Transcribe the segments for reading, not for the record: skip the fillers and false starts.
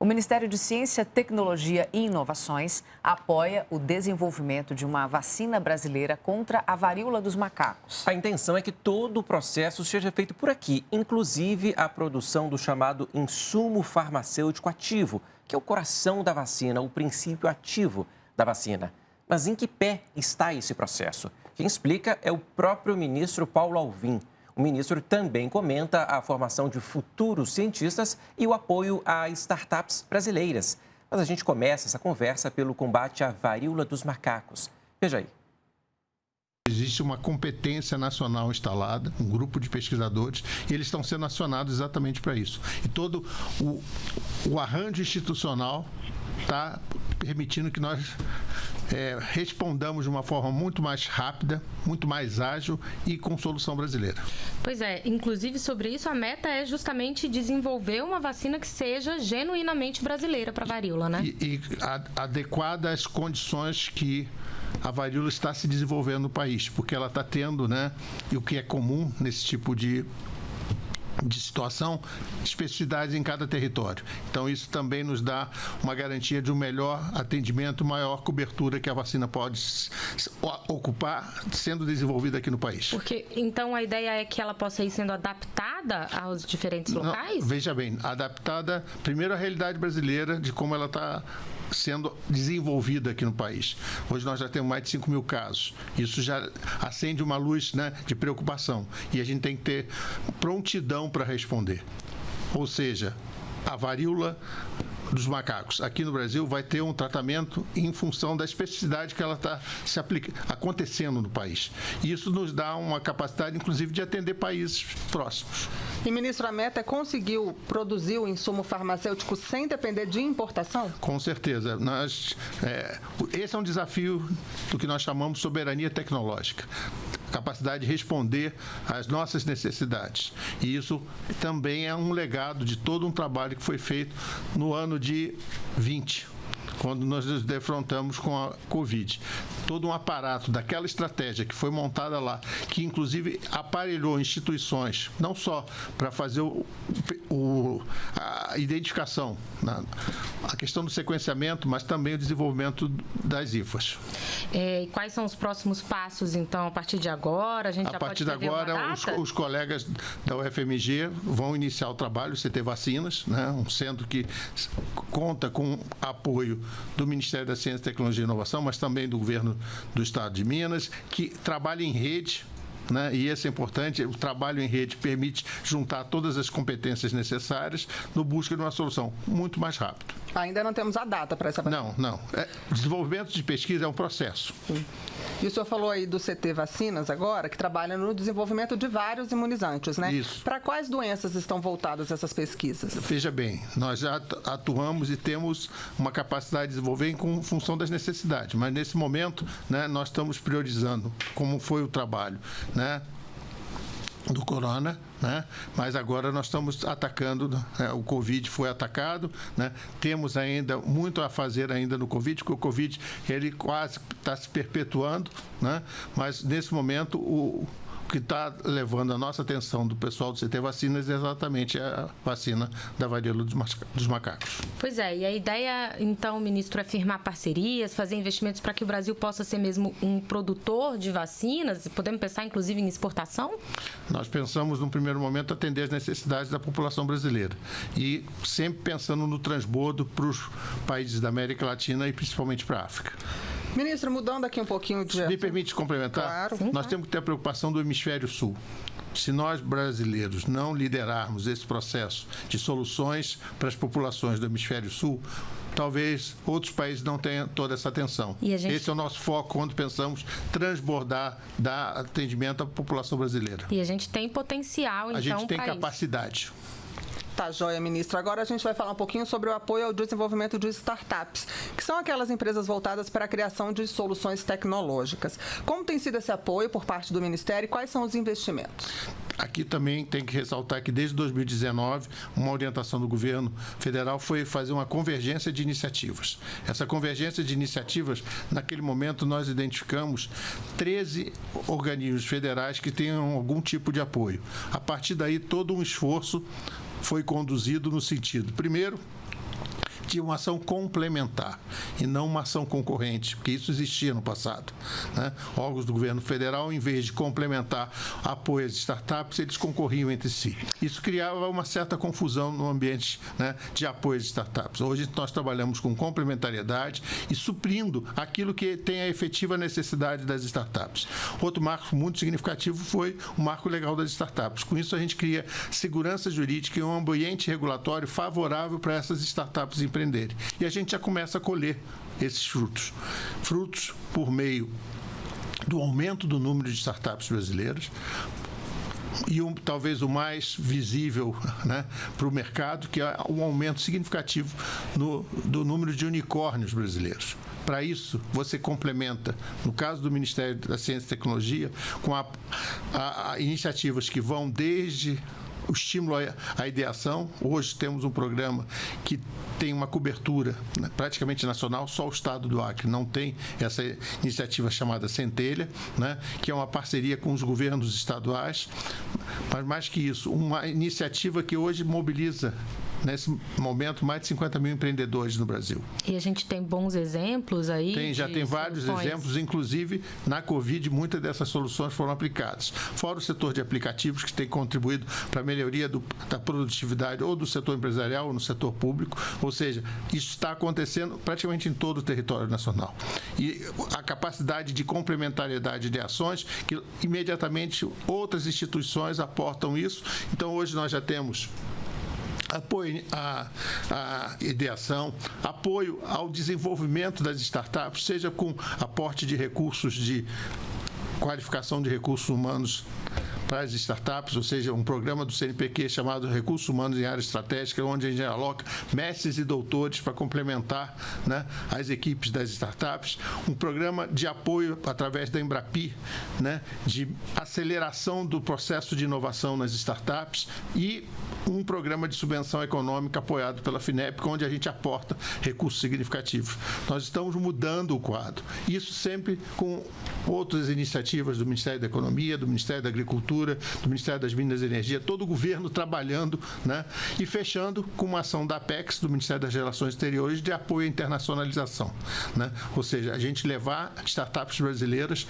O Ministério de Ciência, Tecnologia e Inovações apoia o desenvolvimento de uma vacina brasileira contra a varíola dos macacos. A intenção é que todo o processo seja feito por aqui, inclusive a produção do chamado insumo farmacêutico ativo, que é o coração da vacina, o princípio ativo da vacina. Mas em que pé está esse processo? Quem explica é o próprio ministro Paulo Alvim. O ministro também comenta a formação de futuros cientistas e o apoio a startups brasileiras. Mas a gente começa essa conversa pelo combate à varíola dos macacos. Veja aí. Existe uma competência nacional instalada, um grupo de pesquisadores, e eles estão sendo acionados exatamente para isso. E todo o arranjo institucional está permitindo que nós respondamos de uma forma muito mais rápida, muito mais ágil e com solução brasileira. Pois é, inclusive sobre isso, a meta é justamente desenvolver uma vacina que seja genuinamente brasileira para a varíola, né? E adequada às condições que a varíola está se desenvolvendo no país, porque ela está tendo, né, e o que é comum nesse tipo de situação, especificidades em cada território. Então, isso também nos dá uma garantia de um melhor atendimento, maior cobertura que a vacina pode ocupar, sendo desenvolvida aqui no país. Porque, então, a ideia é que ela possa ir sendo adaptada aos diferentes locais? Não, veja bem, adaptada, primeiro, à realidade brasileira, de como ela está sendo desenvolvida aqui no país. Hoje nós já temos mais de 5 mil casos. Isso já acende uma luz, né, de preocupação. E a gente tem que ter prontidão para responder. Ou seja, a varíola dos macacos aqui no Brasil vai ter um tratamento em função da especificidade que ela está acontecendo no país. E isso nos dá uma capacidade, inclusive, de atender países próximos. E, ministro, a meta é conseguir produzir o insumo farmacêutico sem depender de importação? Com certeza. Esse é um desafio do que nós chamamos de soberania tecnológica. Capacidade de responder às nossas necessidades. E isso também é um legado de todo um trabalho que foi feito no ano de 20, quando nós nos defrontamos com a Covid. Todo um aparato daquela estratégia que foi montada lá, que inclusive aparelhou instituições, não só para fazer a identificação, a questão do sequenciamento, mas também o desenvolvimento das IFAs. E quais são os próximos passos, então, a partir de agora? A gente já pode prever uma data? A partir de agora, os colegas da UFMG vão iniciar o trabalho, CT Vacinas, né, um centro que conta com apoio do Ministério da Ciência, Tecnologia e Inovação, mas também do governo do Estado de Minas, que trabalha em rede, né? E isso é importante, o trabalho em rede permite juntar todas as competências necessárias no busca de uma solução muito mais rápido. Ainda não temos a data para essa vacina? Não. Desenvolvimento de pesquisa é um processo. Sim. E o senhor falou aí do CT Vacinas agora, que trabalha no desenvolvimento de vários imunizantes, né? Isso. Para quais doenças estão voltadas essas pesquisas? Veja bem, nós já atuamos e temos uma capacidade de desenvolver em função das necessidades, mas nesse momento, né, nós estamos priorizando como foi o trabalho, né, do corona, né? Mas agora nós estamos atacando, né? O Covid foi atacado, né? Temos ainda muito a fazer ainda no Covid, porque o Covid ele quase está se perpetuando, né? Mas nesse momento o que está levando a nossa atenção do pessoal do CT Vacinas é exatamente a vacina da varíola dos macacos. Pois é, e a ideia, então, ministro, é firmar parcerias, fazer investimentos para que o Brasil possa ser mesmo um produtor de vacinas? Podemos pensar, inclusive, em exportação? Nós pensamos, num primeiro momento, atender as necessidades da população brasileira e sempre pensando no transbordo para os países da América Latina e principalmente para a África. Ministro, mudando aqui um pouquinho de... Me permite complementar? Claro. Sim, nós temos que ter a preocupação do hemisfério sul. Se nós, brasileiros, não liderarmos esse processo de soluções para as populações do hemisfério sul, talvez outros países não tenham toda essa atenção. Esse é o nosso foco quando pensamos transbordar, dar atendimento à população brasileira. E a gente tem potencial, então, a gente tem para capacidade. isso. Tá, joia, ministro. Agora a gente vai falar um pouquinho sobre o apoio ao desenvolvimento de startups, que são aquelas empresas voltadas para a criação de soluções tecnológicas. Como tem sido esse apoio por parte do Ministério e quais são os investimentos? Aqui também tem que ressaltar que desde 2019, uma orientação do governo federal foi fazer uma convergência de iniciativas. Essa convergência de iniciativas, naquele momento nós identificamos 13 organismos federais que tenham algum tipo de apoio. A partir daí, todo um esforço foi conduzido no sentido, primeiro, de uma ação complementar e não uma ação concorrente, porque isso existia no passado, né? Órgãos do governo federal, em vez de complementar apoio às startups, eles concorriam entre si. Isso criava uma certa confusão no ambiente, né, de apoio às startups. Hoje nós trabalhamos com complementariedade e suprindo aquilo que tem a efetiva necessidade das startups. Outro marco muito significativo foi o marco legal das startups. Com isso, a gente cria segurança jurídica e um ambiente regulatório favorável para essas startups empreenderem. E a gente já começa a colher esses frutos. Frutos por meio do aumento do número de startups brasileiras, e talvez o mais visível, né, para o mercado, que é um aumento significativo do número de unicórnios brasileiros. Para isso, você complementa, no caso do Ministério da Ciência e Tecnologia, com a iniciativas que vão desde o estímulo à ideação. Hoje temos um programa que tem uma cobertura, né, praticamente nacional, só o estado do Acre não tem essa iniciativa chamada Centelha, né, que é uma parceria com os governos estaduais, mas mais que isso, uma iniciativa que hoje mobiliza, nesse momento, mais de 50 mil empreendedores no Brasil. E a gente tem bons exemplos aí? Já tem vários exemplos, inclusive na Covid, muitas dessas soluções foram aplicadas. Fora o setor de aplicativos, que tem contribuído para a melhoria da produtividade ou do setor empresarial ou no setor público, ou seja, isso está acontecendo praticamente em todo o território nacional. E a capacidade de complementariedade de ações, que imediatamente outras instituições aportam isso. Então, hoje nós já temos apoio à ideação, apoio ao desenvolvimento das startups, seja com aporte de recursos de qualificação de recursos humanos para as startups, ou seja, um programa do CNPq chamado Recursos Humanos em Área Estratégica, onde a gente aloca mestres e doutores para complementar, né, as equipes das startups, um programa de apoio através da Embrapi, né, de aceleração do processo de inovação nas startups e um programa de subvenção econômica apoiado pela FINEP, onde a gente aporta recursos significativos. Nós estamos mudando o quadro. Isso sempre com outras iniciativas do Ministério da Economia, do Ministério da Agricultura, do Ministério das Minas e Energia, todo o governo trabalhando, né, e fechando com uma ação da Apex, do Ministério das Relações Exteriores, de apoio à internacionalização, né? Ou seja, a gente levar startups brasileiras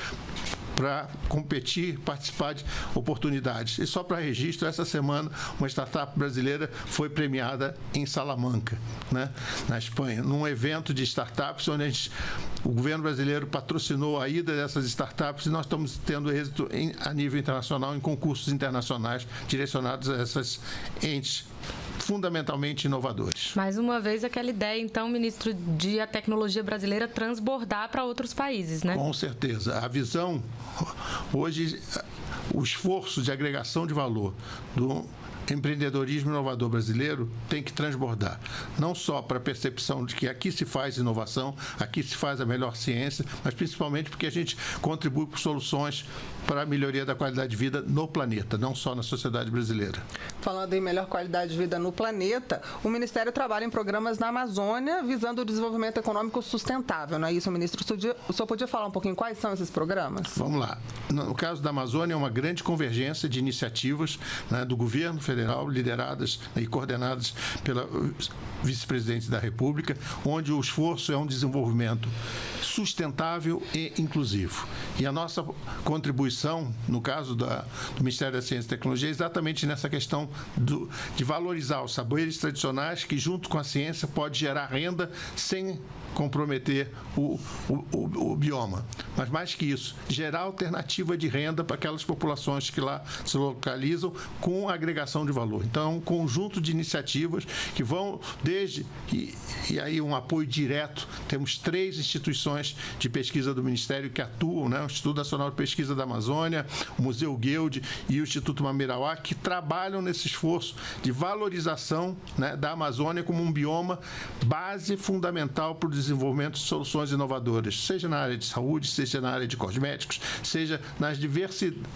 para competir, participar de oportunidades. E só para registro, essa semana, uma startup brasileira foi premiada em Salamanca, né, na Espanha, num evento de startups, onde o governo brasileiro patrocinou a ida dessas startups e nós estamos tendo êxito a nível internacional em concursos internacionais direcionados a essas entes fundamentalmente inovadores. Mais uma vez, aquela ideia, então, ministro, de a tecnologia brasileira transbordar para outros países, né? Com certeza. A visão, hoje, o esforço de agregação de valor do empreendedorismo inovador brasileiro tem que transbordar, não só para a percepção de que aqui se faz inovação, aqui se faz a melhor ciência, mas principalmente porque a gente contribui com soluções para a melhoria da qualidade de vida no planeta, não só na sociedade brasileira. Falando em melhor qualidade de vida no planeta, o Ministério trabalha em programas na Amazônia visando o desenvolvimento econômico sustentável, não é isso, ministro? O senhor podia falar um pouquinho quais são esses programas? Vamos lá. No caso da Amazônia, é uma grande convergência de iniciativas, né, do governo federal, lideradas e coordenadas pela vice-presidente da República, onde o esforço é um desenvolvimento sustentável e inclusivo. E a nossa contribuição, no caso do Ministério da Ciência e Tecnologia, é exatamente nessa questão de valorizar os saberes tradicionais que, junto com a ciência, pode gerar renda sem comprometer o bioma. Mas, mais que isso, gerar alternativa de renda para aquelas populações que lá se localizam com agregação de valor. Então, é um conjunto de iniciativas que vão desde, e aí um apoio direto, temos 3 instituições de pesquisa do Ministério que atuam, né? O Instituto Nacional de Pesquisa da Amazônia, o Museu Guild e o Instituto Mamirauá, que trabalham nesse esforço de valorização, né, da Amazônia como um bioma base fundamental para o desenvolvimento de soluções inovadoras, seja na área de saúde, seja na área de cosméticos, seja na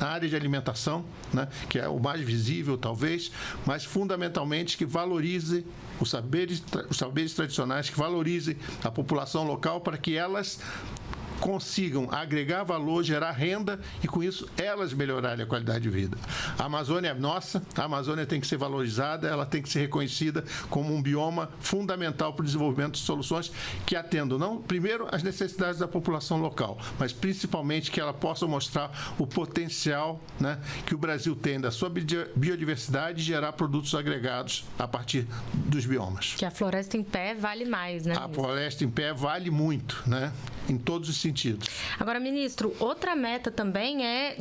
área de alimentação, né, que é o mais visível, talvez, mas fundamentalmente que valorize os saberes tradicionais, que valorize a população local para que elas consigam agregar valor, gerar renda e, com isso, elas melhorarem a qualidade de vida. A Amazônia é nossa, a Amazônia tem que ser valorizada, ela tem que ser reconhecida como um bioma fundamental para o desenvolvimento de soluções que atendam, não primeiro, as necessidades da população local, mas principalmente que ela possa mostrar o potencial, né, que o Brasil tem da sua biodiversidade e gerar produtos agregados a partir dos biomas. Que a floresta em pé vale mais, né? A floresta em pé vale muito, né? Em todos os sentidos. Agora, ministro, outra meta também é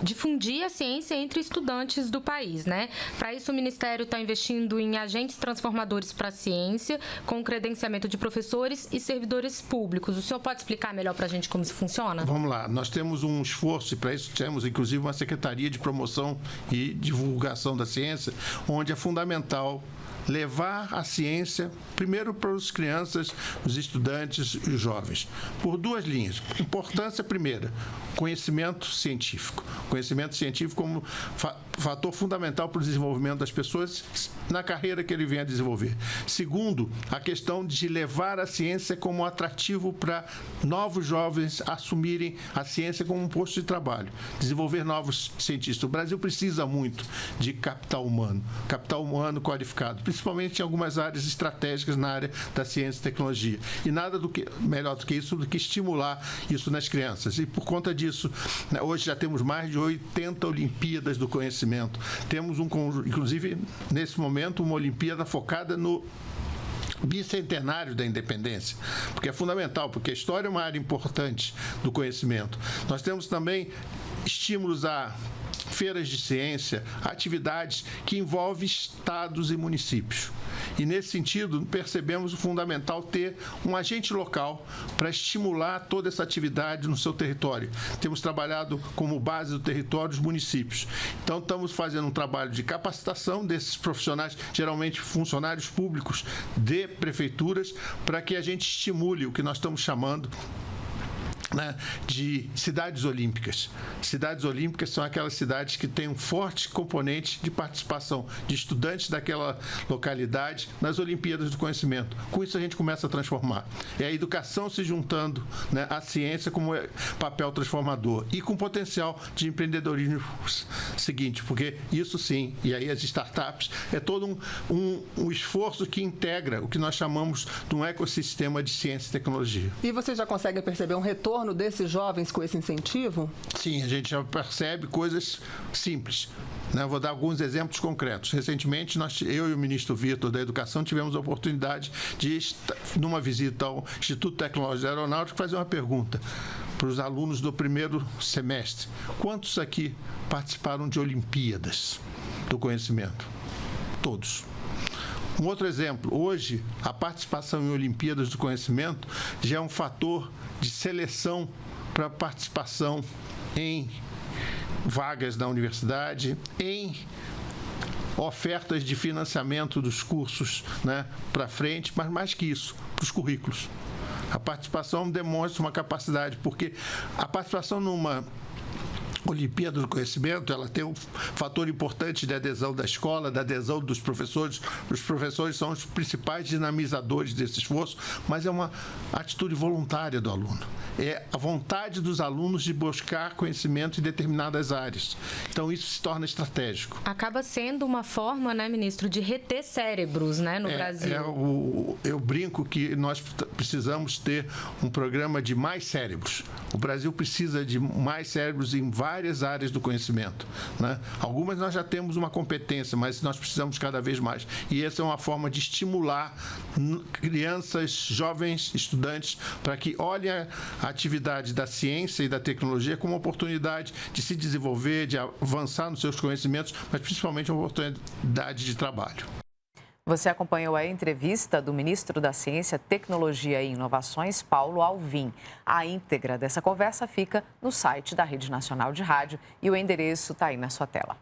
difundir a ciência entre estudantes do país, né? Para isso, o Ministério está investindo em agentes transformadores para a ciência, com credenciamento de professores e servidores públicos. O senhor pode explicar melhor para a gente como isso funciona? Vamos lá. Nós temos um esforço, e para isso temos, inclusive, uma Secretaria de Promoção e Divulgação da Ciência, onde é fundamental levar a ciência, primeiro para as crianças, os estudantes e os jovens, por duas linhas. Importância primeira, conhecimento científico. Conhecimento científico como fator fundamental para o desenvolvimento das pessoas na carreira que ele vem a desenvolver. Segundo, a questão de levar a ciência como atrativo para novos jovens assumirem a ciência como um posto de trabalho, desenvolver novos cientistas. O Brasil precisa muito de capital humano qualificado, principalmente em algumas áreas estratégicas na área da ciência e tecnologia. E nada melhor do que isso, do que estimular isso nas crianças. E por conta disso, hoje já temos mais de 80 Olimpíadas do Conhecimento. Temos inclusive, nesse momento, uma Olimpíada focada no bicentenário da independência, porque é fundamental, porque a história é uma área importante do conhecimento. Nós temos também estímulos a feiras de ciência, atividades que envolvem estados e municípios. E, nesse sentido, percebemos o fundamental ter um agente local para estimular toda essa atividade no seu território. Temos trabalhado como base do território os municípios. Então, estamos fazendo um trabalho de capacitação desses profissionais, geralmente funcionários públicos de prefeituras, para que a gente estimule o que nós estamos chamando, né, de cidades olímpicas. Cidades olímpicas são aquelas cidades que têm um forte componente de participação de estudantes daquela localidade nas Olimpíadas do Conhecimento. Com isso a gente começa a transformar. É a educação se juntando, né, à ciência como papel transformador e com potencial de empreendedorismo seguinte, porque isso sim, e aí as startups, é todo um esforço que integra o que nós chamamos de um ecossistema de ciência e tecnologia. E você já consegue perceber um retorno desses jovens com esse incentivo? Sim, a gente já percebe coisas simples. Vou dar alguns exemplos concretos. Recentemente, eu e o ministro Vitor da Educação tivemos a oportunidade de, numa visita ao Instituto Tecnológico da Aeronáutica, fazer uma pergunta para os alunos do primeiro semestre. Quantos aqui participaram de Olimpíadas do Conhecimento? Todos. Um outro exemplo, hoje, a participação em Olimpíadas do Conhecimento já é um fator de seleção para participação em vagas da universidade, em ofertas de financiamento dos cursos, né, para frente, mas mais que isso, para os currículos. A participação demonstra uma capacidade, porque a participação numa Olimpíada do Conhecimento, ela tem um fator importante de adesão da escola, da adesão dos professores. Os professores são os principais dinamizadores desse esforço, mas é uma atitude voluntária do aluno. É a vontade dos alunos de buscar conhecimento em determinadas áreas. Então, isso se torna estratégico. Acaba sendo uma forma, né, ministro, de reter cérebros, né, no Brasil. Eu brinco que nós precisamos ter um programa de mais cérebros. O Brasil precisa de mais cérebros em várias áreas do conhecimento, né? Algumas nós já temos uma competência, mas nós precisamos cada vez mais. E essa é uma forma de estimular crianças, jovens, estudantes, para que olhem a atividade da ciência e da tecnologia como uma oportunidade de se desenvolver, de avançar nos seus conhecimentos, mas principalmente uma oportunidade de trabalho. Você acompanhou a entrevista do ministro da Ciência, Tecnologia e Inovações, Paulo Alvim. A íntegra dessa conversa fica no site da Rede Nacional de Rádio e o endereço está aí na sua tela.